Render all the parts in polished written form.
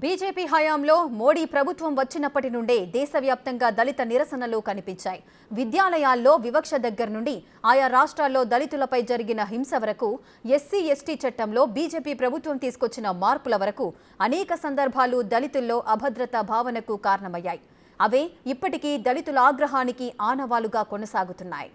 BJP హయాంలో మోడీ ప్రభుత్వం వచ్చినప్పటి నుండే దేశవ్యాప్తంగా దళిత నిరసనలు కనిపించాయి. విద్యాలయాల్లో వివక్ష దగ్గర నుండి ఆయా రాష్ట్రాల్లో దళితులపై జరిగిన హింస వరకు, ఎస్సీ ఎస్టీ చట్టంలో బీజేపీ ప్రభుత్వం తీసుకొచ్చిన మార్పుల వరకు అనేక సందర్భాలు దళితుల్లో అభద్రతా భావనకు కారణమయ్యాయి. అవే ఇప్పటికీ దళితుల ఆగ్రహానికి ఆనవాలుగా కొనసాగుతున్నాయి.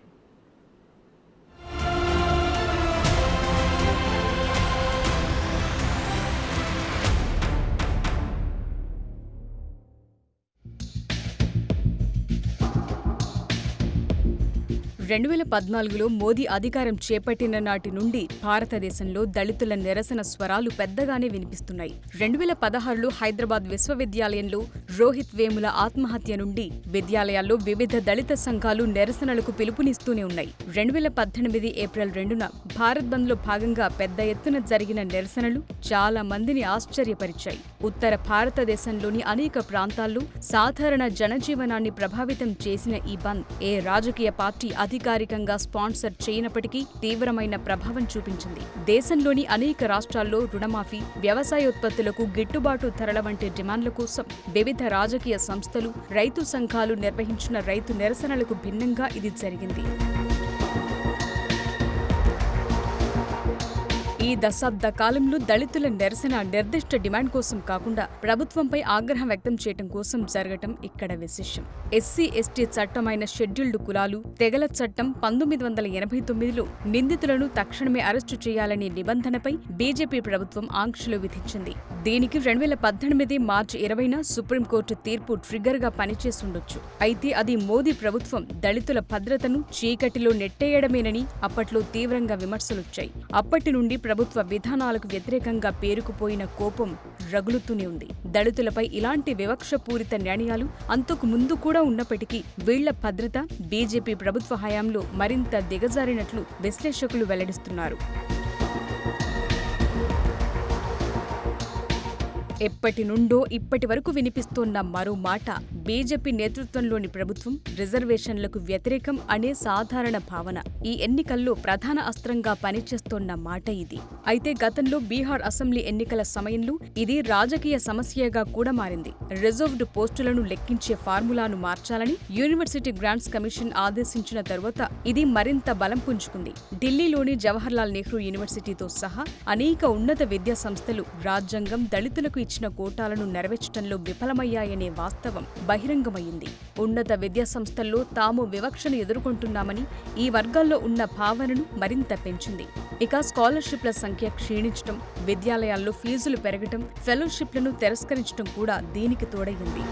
రెండు 2014లో మోదీ అధికారం చేపట్టిన నాటి నుండి భారతదేశంలో దళితుల నిరసన స్వరాలు పెద్దగానే వినిపిస్తున్నాయి. 2016లో హైదరాబాద్ విశ్వవిద్యాలయంలో రోహిత్ వేముల ఆత్మహత్య నుండి విద్యాలయాల్లో వివిధ దళిత సంఘాలు నిరసనలకు పిలుపునిస్తూనే ఉన్నాయి. 2018 ఏప్రిల్ 2న భారత్ బంద్లో భాగంగా పెద్ద ఎత్తున జరిగిన నిరసనలు చాలా మందిని ఆశ్చర్యపరిచాయి. ఉత్తర భారతదేశంలోని అనేక ప్రాంతాల్లో సాధారణ జనజీవనాన్ని ప్రభావితం చేసిన ఈ బంద్ ఏ రాజకీయ పార్టీ అధికారికంగా స్పాన్సర్ చేయనప్పటికీ తీవ్రమైన ప్రభావం చూపించింది. దేశంలోని అనేక రాష్ట్రాల్లో రుణమాఫీ, వ్యవసాయోత్పత్తులకు గిట్టుబాటు ధరల వంటి డిమాండ్ల కోసం వివిధ రాజకీయ సంస్థలు, రైతు సంఘాలు నిర్వహించిన రైతు నిరసనలకు భిన్నంగా ఇది జరిగింది. ఈ దశాబ్ద కాలంలో దళితుల నిరసన నిర్దిష్ట డిమాండ్ కోసం కాకుండా ప్రభుత్వంపై ఆగ్రహం వ్యక్తం చేయడం కోసం జరగటం ఇక్కడ విశేషం. ఎస్సీ ఎస్టీ చట్టమైన షెడ్యూల్డ్ కులాలు, తెగల చట్టం 1989లో నిందితులను తక్షణమే అరెస్టు చేయాలనే నిబంధనపై బీజేపీ ప్రభుత్వం ఆంక్షలు విధించింది. దీనికి 2018 మార్చి 20న సుప్రీంకోర్టు తీర్పు ట్రిగ్గర్గా పనిచేస్తుండొచ్చు. అయితే అది మోదీ ప్రభుత్వం దళితుల భద్రతను చీకటిలో నెట్టేయడమేనని అప్పట్లో తీవ్రంగా విమర్శలొచ్చాయి. అప్పటి నుండి ప్రభుత్వ విధానాలకు వ్యతిరేకంగా పేరుకుపోయిన కోపం రగులుతూనే ఉంది. దళితులపై ఇలాంటి వివక్షపూరిత నిర్ణయాలు అంతకు ముందు కూడా ఉన్నప్పటికీ వీళ్ల భద్రత బీజేపీ ప్రభుత్వ హయాంలో మరింత దిగజారినట్లు విశ్లేషకులు వెల్లడిస్తున్నారు. ఎప్పటి నుండో ఇప్పటి వరకు వినిపిస్తోన్న మరో మాట బీజేపీ నేతృత్వంలోని ప్రభుత్వం రిజర్వేషన్లకు వ్యతిరేకం అనే సాధారణ భావన ఈ ఎన్నికల్లో ప్రధాన అస్త్రంగా పనిచేస్తోన్న మాట ఇది. అయితే గతంలో బీహార్ అసెంబ్లీ ఎన్నికల సమయంలో ఇది రాజకీయ సమస్యగా కూడా మారింది. రిజర్వ్డ్ పోస్టులను లెక్కించే ఫార్ములాను మార్చాలని యూనివర్సిటీ గ్రాంట్స్ కమిషన్ ఆదేశించిన తరువాత ఇది మరింత బలం పుంజుకుంది. ఢిల్లీలోని జవహర్లాల్ నెహ్రూ యూనివర్సిటీతో సహా అనేక ఉన్నత విద్యా సంస్థలు రాజ్యాంగం దళితులకు ఇచ్చిన కోటాలను నెరవేర్చడంలో విఫలమయ్యాయనే వాస్తవం బహిరంగమైంది. ఉన్నత విద్యా సంస్థల్లో తాము వివక్షను ఎదుర్కొంటున్నామని ఈ వర్గాల్లో ఉన్న భావనను మరింత పెంచింది. ఇక స్కాలర్షిప్ల సంఖ్య క్షీణించడం, విద్యాలయాల్లో ఫీజులు పెరగటం, ఫెలోషిప్లను తిరస్కరించడం కూడా దీనికి తోడైంది.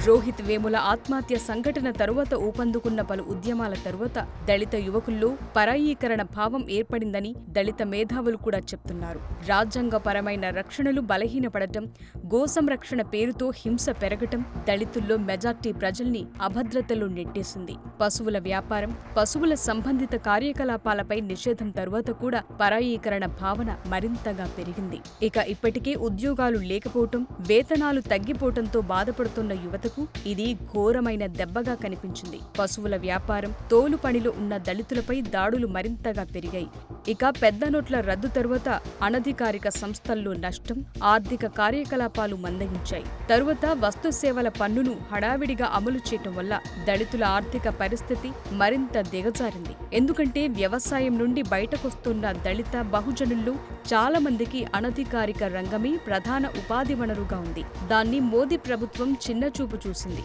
రోహిత్ వేముల ఆత్మహత్య సంఘటన తరువాత ఊపందుకున్న పలు ఉద్యమాల తరువాత దళిత యువకుల్లో పరాయీకరణ భావం ఏర్పడిందని దళిత మేధావులు కూడా చెప్తున్నారు. రాజ్యాంగపరమైన రక్షణలు బలహీనపడటం, గో సంరక్షణ పేరుతో హింస పెరగటం దళితుల్లో మెజార్టీ ప్రజల్ని అభద్రతలో నెట్టేసింది. పశువుల వ్యాపారం, పశువుల సంబంధిత కార్యకలాపాలపై నిషేధం తరువాత కూడా పరాయీకరణ భావన మరింతగా పెరిగింది. ఇక ఇప్పటికే ఉద్యోగాలు లేకపోవటం, వేతనాలు తగ్గిపోవటంతో బాధపడుతున్న యువతకు ఇది ఘోరమైన దెబ్బగా కనిపించింది. పశువుల వ్యాపారం, తోలు పనిలో ఉన్న దళితులపై దాడులు మరింతగా పెరిగాయి. ఇక పెద్ద నోట్ల రద్దు తరువాత అనధికారిక సంస్థల్లో నష్టం, ఆర్థిక కార్యకలాపాలు మందగించాయి. తరువాత వస్తు సేవల పన్నును హడావిడిగా అమలు చేయటం వల్ల దళితుల ఆర్థిక పరిస్థితి మరింత దిగజారింది. ఎందుకంటే వ్యవసాయం నుండి బయటకొస్తున్న దళిత బహుజనుల్లో చాలా మందికి అనధికారిక రంగమే ప్రధాన ఉపాధి వనరుగా ఉంది. దాన్ని మోదీ ప్రభుత్వం చిన్నచూపు చూసింది.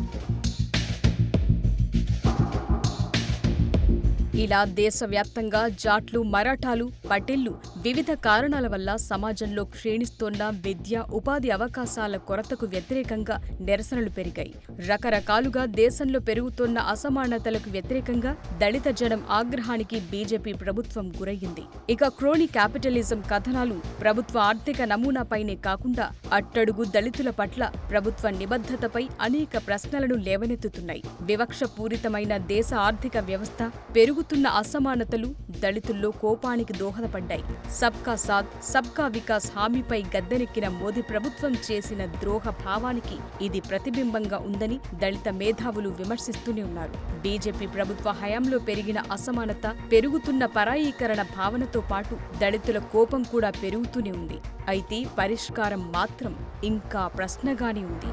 ఇలా దేశవ్యాప్తంగా జాట్లు, మరాఠాలు, పటేళ్లు వివిధ కారణాల వల్ల సమాజంలో క్షీణిస్తోన్న విద్య, ఉపాధి అవకాశాల కొరతకు వ్యతిరేకంగా నిరసనలు పెరిగాయి. రకరకాలుగా దేశంలో పెరుగుతోన్న అసమానతలకు వ్యతిరేకంగా దళిత జనం ఆగ్రహానికి బీజేపీ ప్రభుత్వం గురయ్యింది. ఇక క్రోనీ క్యాపిటలిజం కథనాలు ప్రభుత్వ ఆర్థిక నమూనాపైనే కాకుండా అట్టడుగు దళితుల పట్ల ప్రభుత్వ నిబద్ధతపై అనేక ప్రశ్నలను లేవనెత్తుతున్నాయి. వివక్షపూరితమైన దేశ ఆర్థిక వ్యవస్థ, పెరుగుతున్న పెరుగుతున్న అసమానతలు దళితుల్లో కోపానికి దోహదపడ్డాయి. సబ్కా సాథ్ సబ్కా వికాస్ హామీపై గద్దెనెక్కిన మోదీ ప్రభుత్వం చేసిన ద్రోహ భావానికి ఇది ప్రతిబింబంగా ఉందని దళిత మేధావులు విమర్శిస్తూనే ఉన్నారు. బీజేపీ ప్రభుత్వ హయాంలో పెరిగిన అసమానత, పెరుగుతున్న పరాయీకరణ భావనతో పాటు దళితుల కోపం కూడా పెరుగుతూనే ఉంది. అయితే పరిష్కారం మాత్రం ఇంకా ప్రశ్నగానే ఉంది.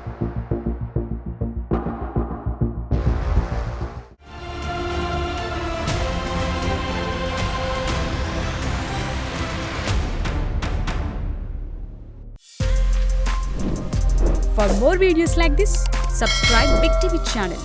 For more videos like this, subscribe Big TV channel.